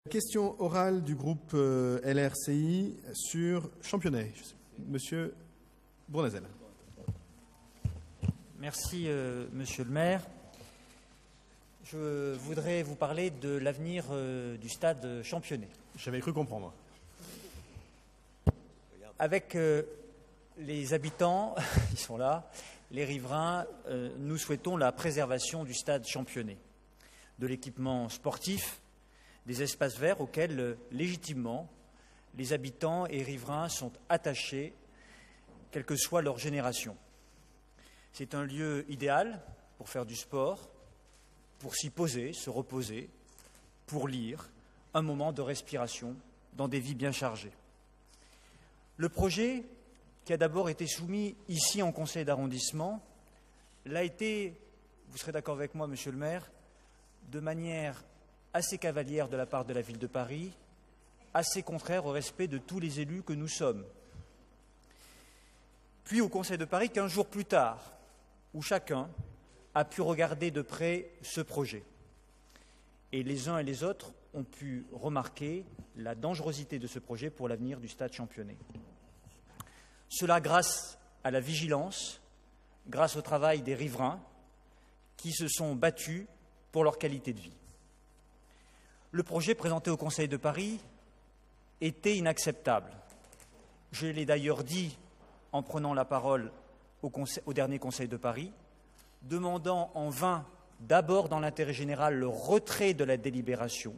Question orale du groupe LRCI sur Championnet. Monsieur Bournazel. Merci, Monsieur le maire. Je voudrais vous parler de l'avenir du stade Championnet. J'avais cru comprendre. Avec les habitants, ils sont là, les riverains, nous souhaitons la préservation du stade Championnet, de l'équipement sportif, des espaces verts auxquels, légitimement, les habitants et riverains sont attachés, quelle que soit leur génération. C'est un lieu idéal pour faire du sport, pour s'y poser, se reposer, pour lire, un moment de respiration dans des vies bien chargées. Le projet, qui a d'abord été soumis ici en conseil d'arrondissement, l'a été, vous serez d'accord avec moi, monsieur le maire, de manière assez cavalière de la part de la ville de Paris, assez contraire au respect de tous les élus que nous sommes. Puis au conseil de Paris, 15 jours plus tard, où chacun a pu regarder de près ce projet. Et les uns et les autres ont pu remarquer la dangerosité de ce projet pour l'avenir du stade Championnet. Cela grâce à la vigilance, grâce au travail des riverains qui se sont battus pour leur qualité de vie. Le projet présenté au Conseil de Paris était inacceptable. Je l'ai d'ailleurs dit en prenant la parole au dernier Conseil de Paris, demandant en vain, d'abord dans l'intérêt général, le retrait de la délibération,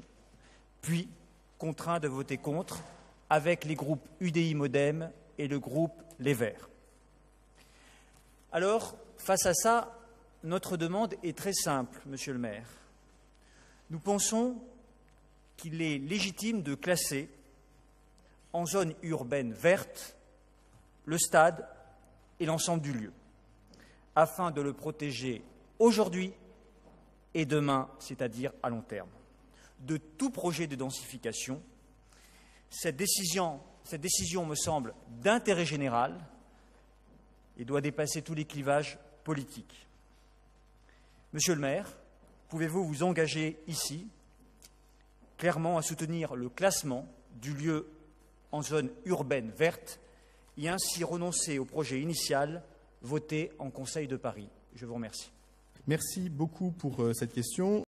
puis contraint de voter contre avec les groupes UDI-MODEM et le groupe Les Verts. Alors, face à ça, notre demande est très simple, monsieur le maire. Nous pensons qu'il est légitime de classer en zone urbaine verte le stade et l'ensemble du lieu, afin de le protéger aujourd'hui et demain, c'est-à-dire à long terme, de tout projet de densification. Cette décision me semble d'intérêt général et doit dépasser tous les clivages politiques. Monsieur le maire, pouvez-vous vous engager ici clairement à soutenir le classement du lieu en zone urbaine verte et ainsi renoncer au projet initial voté en Conseil de Paris? Je vous remercie. Merci beaucoup pour cette question.